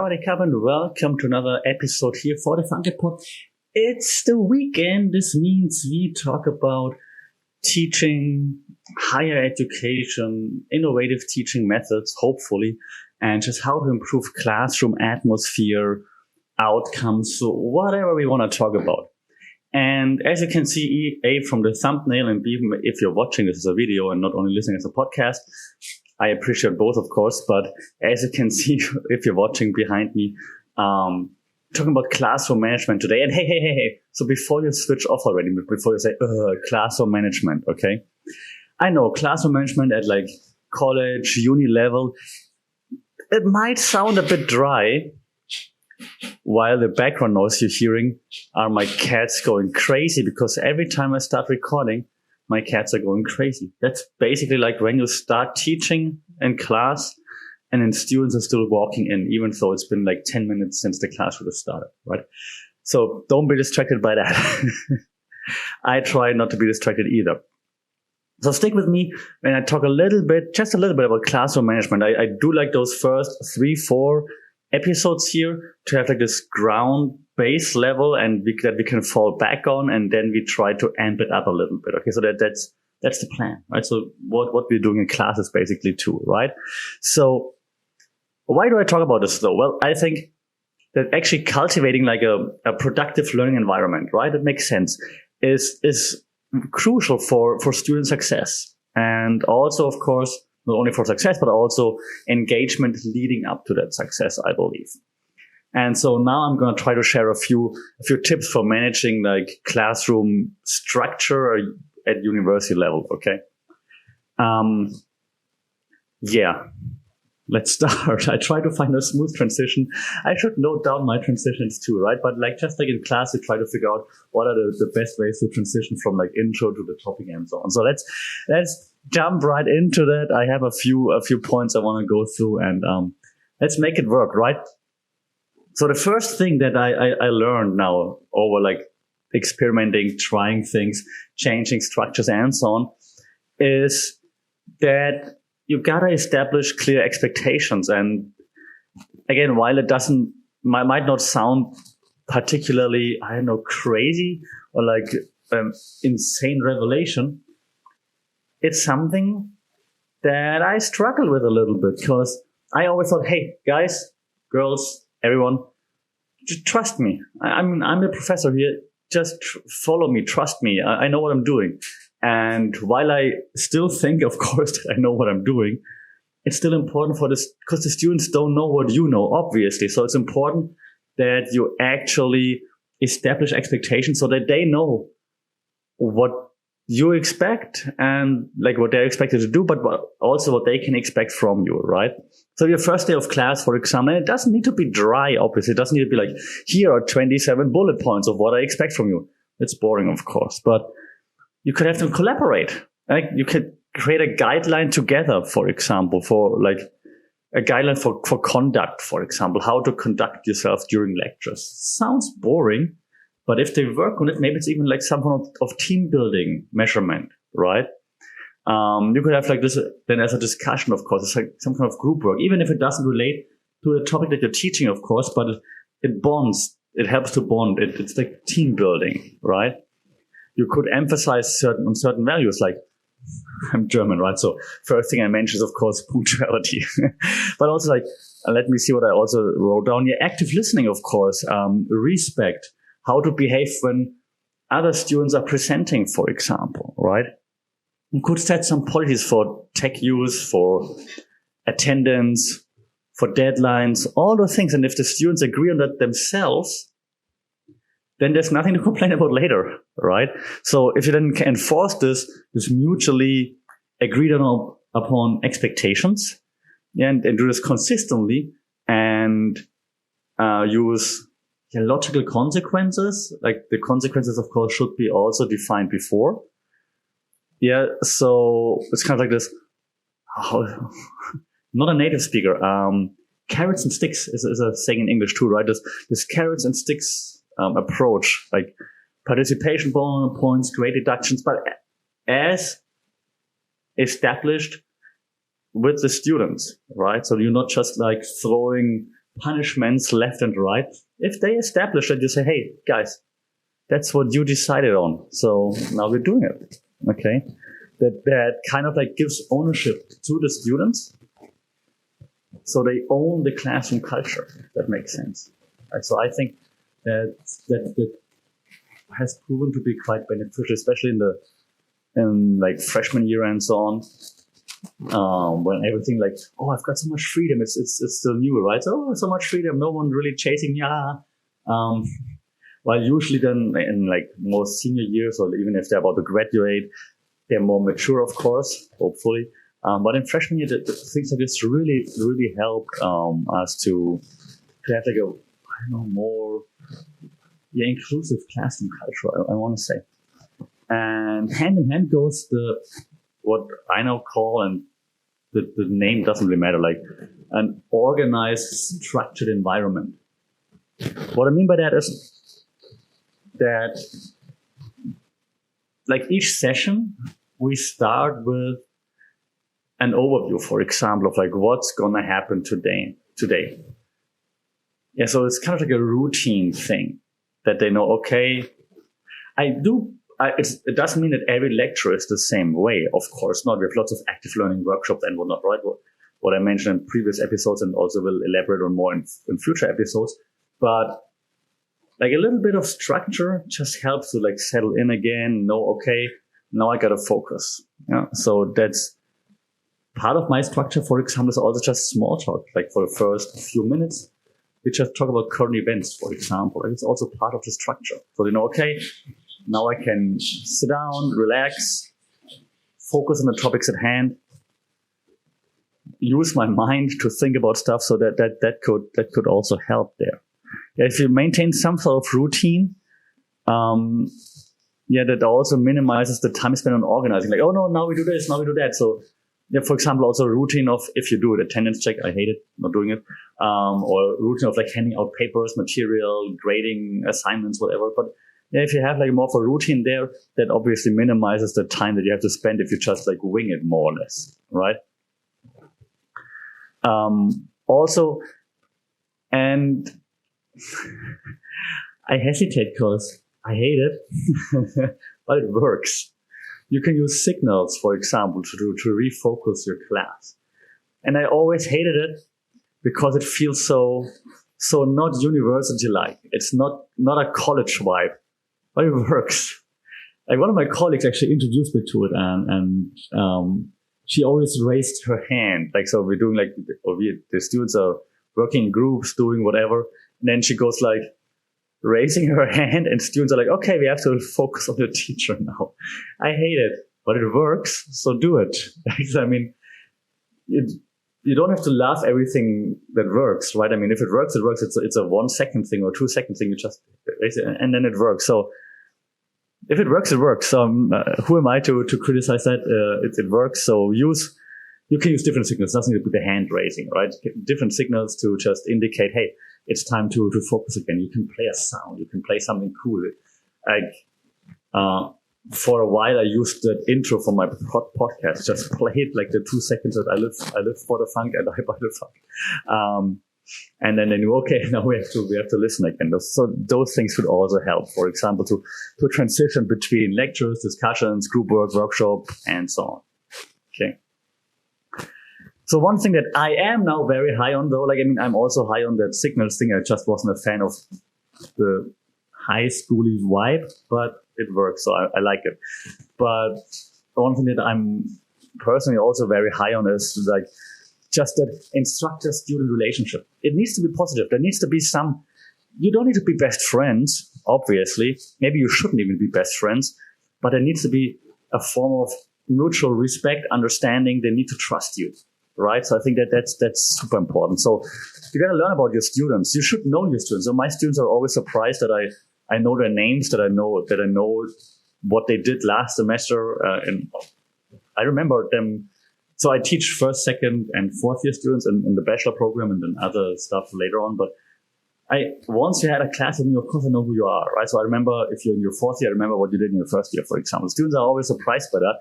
howdy, come and welcome to another episode here for the Funky Pod. It's the weekend. This means we talk about teaching, higher education, innovative teaching methods, hopefully, and just how to improve classroom atmosphere, outcomes, so whatever we want to talk about. And as you can see, A, from the thumbnail, and B, if you're watching this as a video and not only listening as a podcast, I appreciate both, of course, but as you can see, if you're watching behind me, talking about classroom management today. And hey. So before you switch off already, before you say, classroom management, okay? I know classroom management at like college, uni level, it might sound a bit dry, while the background noise you're hearing are my cats going crazy, because every time I start recording, my cats are going crazy. That's basically like when you start teaching in class and then students are still walking in, even though it's been like 10 minutes since the class would have started, right? So don't be distracted by that. I try not to be distracted either. So stick with me when I talk just a little bit about classroom management. I do like those first 3-4 episodes here to have like this ground base level and that we can fall back on, and then we try to amp it up a little bit. Okay, so that's the plan, right? So what we're doing in class is basically too, right? So why do I talk about this though? Well, I think that actually cultivating like a productive learning environment, right? It makes sense, is crucial for student success, and also, of course, not only for success, but also engagement leading up to that success, I believe. And so now I'm going to try to share a few tips for managing like classroom structure at university level. Okay. Let's start. I try to find a smooth transition. I should note down my transitions too, right? But just like in class, you try to figure out what are the best ways to transition from like intro to the topic and so on. So let's jump right into that. I have a few points I want to go through, and let's make it work, right? So the first thing that I learned now over like experimenting, trying things, changing structures and so on, is that you gotta establish clear expectations. And again, while it might not sound particularly, I don't know, crazy or like insane revelation, it's something that I struggle with a little bit, because I always thought, hey, guys, girls, everyone, just trust me. I'm the professor here. Just follow me. Trust me. I know what I'm doing. And while I still think, of course, that I know what I'm doing, it's still important for this, because the students don't know what you know, obviously. So it's important that you actually establish expectations so that they know what you expect and like what they're expected to do, but also what they can expect from you, right? So your first day of class, for example, it doesn't need to be dry, obviously. It doesn't need to be like, here are 27 bullet points of what I expect from you. It's boring, of course, but you could have them collaborate. Like you could create a guideline together, for example, for like a guideline for conduct, for example, how to conduct yourself during lectures. Sounds boring, but if they work on it, maybe it's even like some form of team building measurement, right? You could have like this then as a discussion, of course. It's like some kind of group work, even if it doesn't relate to the topic that you're teaching, of course, but it bonds. It helps to bond. It's like team building, right? You could emphasize certain values, like I'm German, right? So first thing I mentioned is, of course, punctuality, but also like, let me see what I also wrote down here. Active listening, of course, respect, how to behave when other students are presenting, for example, right? You could set some policies for tech use, for attendance, for deadlines, all those things. And if the students agree on that themselves, then there's nothing to complain about later, right? So if you then can enforce this mutually agreed upon expectations, and do this consistently, and use logical consequences, like the consequences, of course, should be also defined before. Yeah, so it's kind of like this, not a native speaker, carrots and sticks is a saying in English too, right? This carrots and sticks approach, like participation points, grade deductions, but as established with the students, right? So you're not just like throwing punishments left and right. If they establish that, you say, hey, guys, that's what you decided on. So now we're doing it. Okay. That kind of like gives ownership to the students. So they own the classroom culture. That makes sense. Right? So I think that has proven to be quite beneficial, especially in like freshman year and so on. When everything like, oh, I've got so much freedom. It's still new, right? So much freedom. No one really chasing me. While usually then in like more senior years, or even if they're about to graduate, they're more mature, of course, hopefully. But in freshman year, the things like this really, really helped us to have like more inclusive classroom culture, I want to say. And hand in hand goes what I now call, and the name doesn't really matter, like an organized, structured environment. What I mean by that is that like each session, we start with an overview, for example, of like what's going to happen today. Yeah, so it's kind of like a routine thing that they know, okay, it doesn't mean that every lecture is the same way, of course not. We have lots of active learning workshops and whatnot, right? What I mentioned in previous episodes, and also will elaborate on more in future episodes. But like a little bit of structure just helps to like settle in again, know, okay, now I got to focus. Yeah. So that's part of my structure, for example, is also just small talk. Like for the first few minutes, we just talk about current events, for example. And it's also part of the structure. So they know, okay, now I can sit down, relax, focus on the topics at hand, use my mind to think about stuff. So that could also help there. If you maintain some sort of routine, that also minimizes the time spent on organizing. Like, oh no, now we do this, now we do that. So, yeah, for example, also routine of, if you do an attendance check, I hate it, not doing it, or routine of like handing out papers, material, grading, assignments, whatever. But yeah, if you have like more of a routine there, that obviously minimizes the time that you have to spend if you just like wing it more or less, right? Also, and I hesitate because I hate it, but it works. You can use signals, for example, to refocus your class. And I always hated it because it feels so not university-like. It's not a college vibe, but it works. Like one of my colleagues actually introduced me to it, and she always raised her hand. Like, so we're doing like, the students are working in groups, doing whatever. And then she goes like, raising her hand, and students are like, okay, we have to focus on the teacher now. I hate it, but it works, so do it. I mean, you don't have to love everything that works, right? I mean, if it works, it works. It's a 1 second thing or 2 second thing. You just raise it, and then it works. So if it works, it works. Who am I to criticize that? It works. So you can use different signals. It doesn't need to be the hand raising, right? Different signals to just indicate, hey, it's time to focus again. You can play a sound. You can play something cool. Like, for a while, I used that intro from my podcast. Just play it like the 2 seconds that I live for the funk and I buy the funk. And then they knew, okay, now we have to listen again. So those things could also help. For example, to transition between lectures, discussions, group work, workshop, and so on. Okay. So one thing that I am now very high on, though, like, I mean, I'm also high on that signals thing. I just wasn't a fan of the high schooly vibe, but it works, so I like it. But one thing that I'm personally also very high on is like just that instructor-student relationship. It needs to be positive. There needs to be you don't need to be best friends, obviously. Maybe you shouldn't even be best friends, but there needs to be a form of mutual respect, understanding. They need to trust you. Right. So I think that's super important. So you got to learn about your students. You should know your students. So my students are always surprised that I know their names, that I know what they did last semester. And I remember them. So I teach first, second, and fourth year students in the bachelor program, and then other stuff later on. But once you had a class with me, of course I know who you are, right? So I remember, if you're in your fourth year, I remember what you did in your first year, for example. Students are always surprised by that.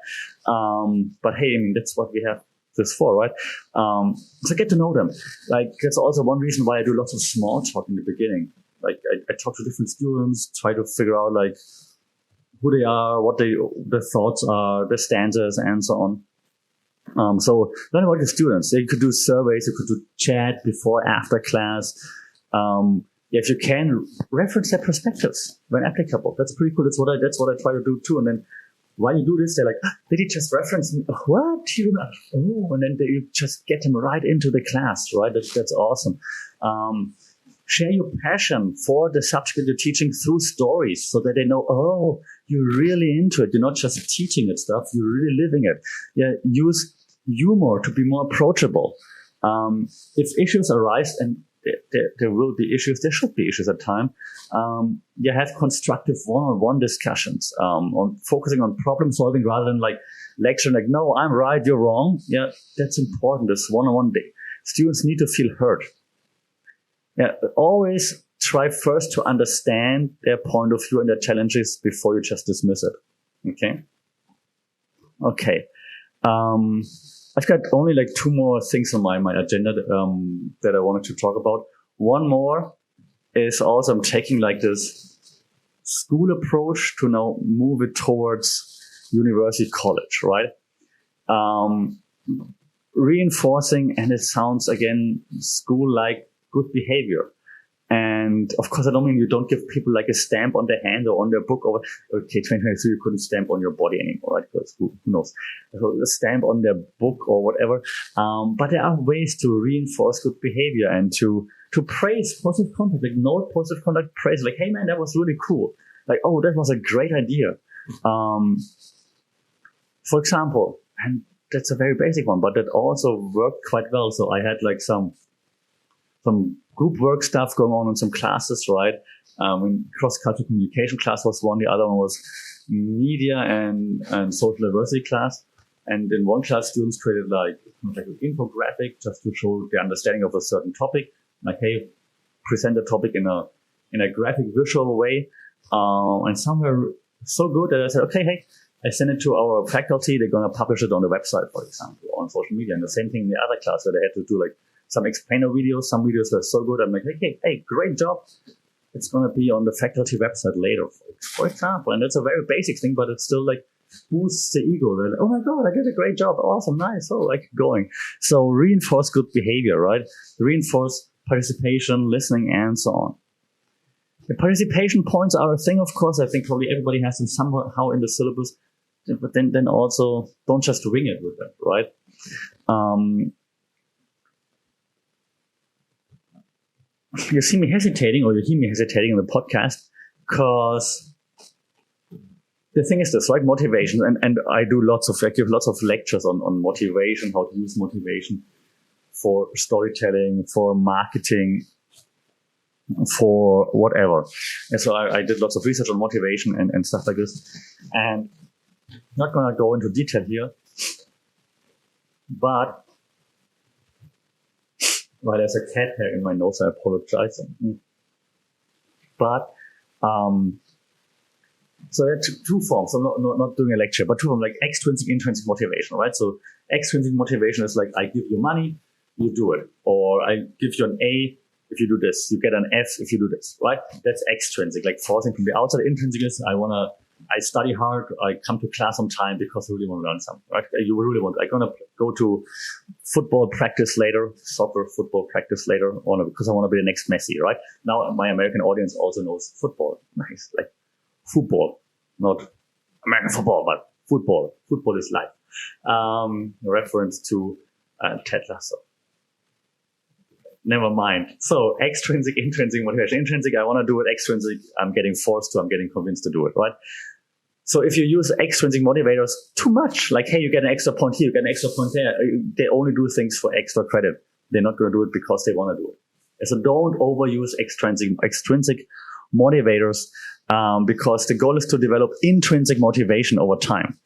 But hey, I mean, that's what we have this for, right? So get to know them. Like, that's also one reason why I do lots of small talk in the beginning. Like, I talk to different students, try to figure out like who they are, what their thoughts are, their stances, and so on. So learn about your students. You could do surveys, you could do chat before, after class. If you can, reference their perspectives when applicable. That's pretty cool. That's what I try to do too. And then while you do this, they're like, did he just reference me? What? And then you just get them right into the class, right? That's awesome. Share your passion for the subject you're teaching through stories so that they know, oh, you're really into it. You're not just teaching it stuff, you're really living it. Yeah, use humor to be more approachable. If issues arise, and there will be issues, there should be issues at time, you have constructive one-on-one discussions on focusing on problem solving rather than like lecturing like, no, I'm right, you're wrong. Yeah, that's important, this one-on-one day. Students need to feel heard. Yeah, always try first to understand their point of view and their challenges before you just dismiss it. Okay. I've got only like 2 more things on my agenda that I wanted to talk about. One more is also I'm taking like this school approach to now move it towards university college, right? Reinforcing, and it sounds again school-like, good behavior. And of course, I don't mean you don't give people like a stamp on their hand or on their book, or okay, 2023 you couldn't stamp on your body anymore, right? Because who knows? So a stamp on their book or whatever. But there are ways to reinforce good behavior and to praise positive conduct, like note positive conduct, praise, like, hey man, that was really cool. Like, oh, that was a great idea. For example, and that's a very basic one, but that also worked quite well. So I had like some group work stuff going on in some classes, right? Cross-cultural communication class was one. The other one was media and social diversity class. And in one class, students created like an infographic just to show their understanding of a certain topic. Like, hey, present the topic in a graphic visual way. And some were so good that I said, okay, hey, I send it to our faculty. They're going to publish it on the website, for example, or on social media. And the same thing in the other class where they had to do like some explainer videos. Some videos were so good. I'm like, hey, great job. It's going to be on the faculty website later, for example. And that's a very basic thing, but it's still like boosts the ego. They're like, oh my God, I did a great job. Awesome. Nice. Oh, I keep going. So reinforce good behavior, right? Reinforce participation, listening, and so on. The participation points are a thing, of course. I think probably everybody has them somehow in the syllabus, but then also don't just wing it with them, right? You see me hesitating, or you hear me hesitating in the podcast, because the thing is this, right? Motivation, and I give lots of lectures on motivation, how to use motivation for storytelling, for marketing, for whatever. And so I did lots of research on motivation and stuff like this. And I'm not going to go into detail here, but well, there's a cat hair in my nose. I apologize. But so there are two forms. I'm not doing a lecture, but 2 forms, like extrinsic, intrinsic motivation, right? So extrinsic motivation is like, I give you money, you do it, or I give you an A. If you do this, you get an F if you do this, right? That's extrinsic, like forcing from the outside. Intrinsic is I study hard, I come to class on time because I really want to learn something, right? I'm going to go to football practice later, soccer football practice later, because I want to be the next Messi, right? Now my American audience also knows football. Nice, like football, not American football, but football. Football is life. Reference to Ted Lasso. Never mind. So extrinsic, intrinsic motivation. Intrinsic, I want to do it. Extrinsic, I'm getting forced to, I'm getting convinced to do it, right? So if you use extrinsic motivators too much, like, hey, you get an extra point here, you get an extra point there, they only do things for extra credit. They're not going to do it because they want to do it. So don't overuse extrinsic motivators, because the goal is to develop intrinsic motivation over time.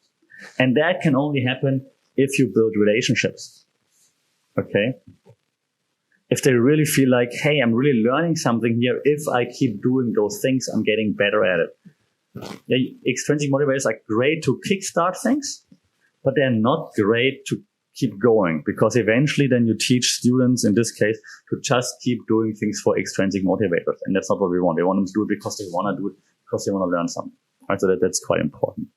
And that can only happen if you build relationships. Okay? If they really feel like, hey, I'm really learning something here. If I keep doing those things, I'm getting better at it. Yeah, extrinsic motivators are great to kickstart things, but they're not great to keep going, because eventually then you teach students, in this case, to just keep doing things for extrinsic motivators. And that's not what we want. We want them to do it because they want to do it, because they want to learn something. Right? So that's quite important.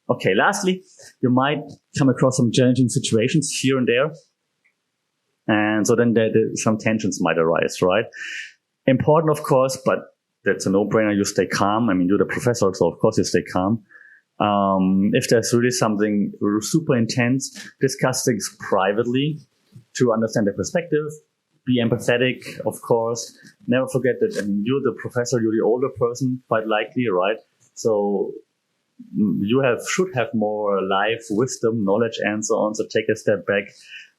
Okay, lastly, you might come across some challenging situations here and there. And so then some tensions might arise, right? Important, of course, but that's a no-brainer. You stay calm. I mean, you're the professor, so of course you stay calm. If there's really something super intense, discuss things privately to understand the perspective. Be empathetic, of course. Never forget that, I mean, you're the professor, you're the older person, quite likely, right? So you should have more life, wisdom, knowledge, and so on. So take a step back.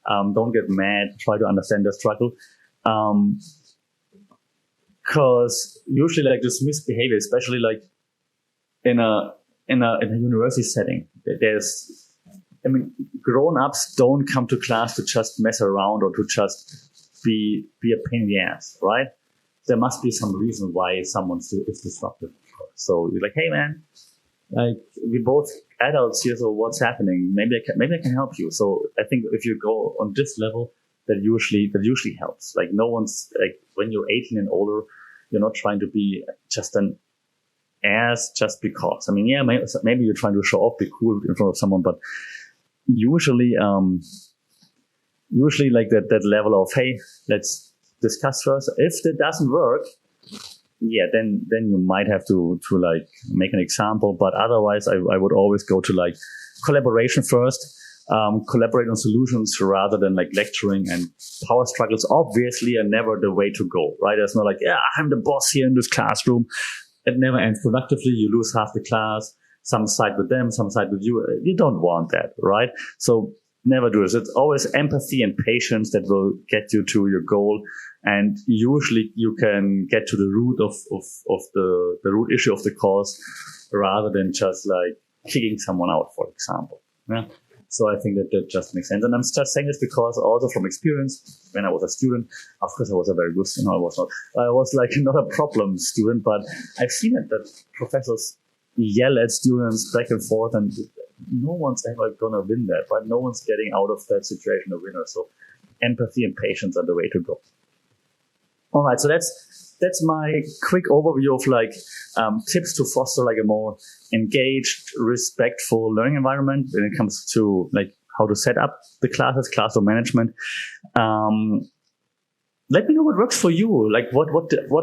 Don't get mad. Try to understand the struggle. Because usually, like, this misbehavior, especially like in a university setting, grown-ups don't come to class to just mess around or to just be a pain in the ass, right? There must be some reason why someone is disruptive. So you're like, hey man, like, we both adults here, so what's happening? Maybe I can help you. So I think if you go on this level, that usually helps. Like, no one's, like, when you're 18 and older, you're not trying to be just an ass just because. I mean, yeah, maybe you're trying to show off, be cool in front of someone, but usually like that level of, hey, let's discuss first. If that doesn't work, yeah, then you might have to like make an example. But otherwise, I would always go to like collaboration first. Collaborate on solutions rather than like lecturing, and power struggles obviously are never the way to go, right? There's not like, yeah, I'm the boss here in this classroom. It never ends productively. You lose half the class. Some side with them, some side with you. You don't want that, right? So never do this. It's always empathy and patience that will get you to your goal. And usually you can get to the root of the root issue of the cause rather than just like kicking someone out, for example. Yeah. So I think that just makes sense. And I'm just saying this because also from experience, when I was a student, of course I was a very good student. I was like not a problem student, but I've seen it that professors yell at students back and forth, and no one's ever gonna win that, right? No one's getting out of that situation a winner. So empathy and patience are the way to go. All right, so that's my quick overview of like tips to foster like a more engaged, respectful learning environment when it comes to like how to set up the classes, classroom management. Let me know what works for you. Like what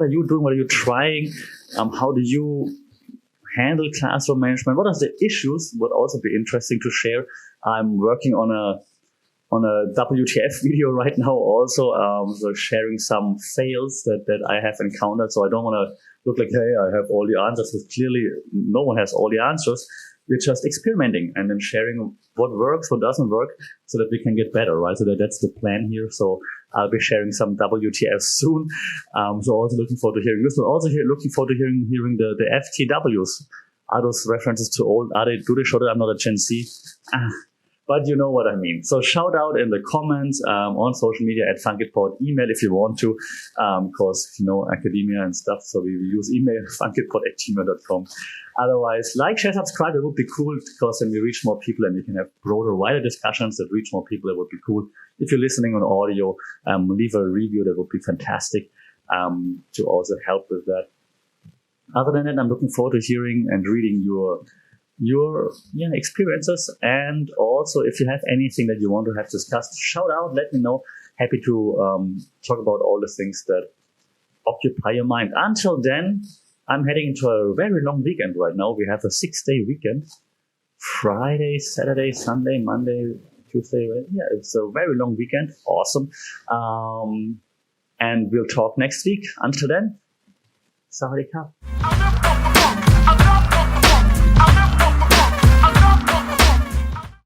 are you doing? What are you trying? How do you handle classroom management? What are the issues? Would also be interesting to share. I'm working on a WTF video right now also, so sharing some fails that I have encountered. So I don't want to look like, hey, I have all the answers, because clearly no one has all the answers. We're just experimenting and then sharing what works, what doesn't work, so that we can get better, right? So that's the plan here. So I'll be sharing some WTF soon. So also looking forward to hearing this, but also looking forward to hearing the FTWs. Are those references too old? Do they show that I'm not a Gen Z? But you know what I mean. So shout out in the comments, on social media at funkitpod, email if you want to, because you know academia and stuff. So we use email funkitpod@gmail.com. Otherwise, like, share, subscribe. It would be cool, because then we reach more people and we can have broader, wider discussions that reach more people. It would be cool. If you're listening on audio, leave a review. That would be fantastic, to also help with that. Other than that, I'm looking forward to hearing and reading your experiences, and also if you have anything that you want to have discussed, shout out, let me know. Happy to talk about all the things that occupy your mind. Until then, I'm heading into a very long weekend right now. We have a 6-day weekend. Friday, Saturday, Sunday, Monday, Tuesday. Yeah, it's a very long weekend. Awesome. And we'll talk next week. Until then, Sawadee Ka.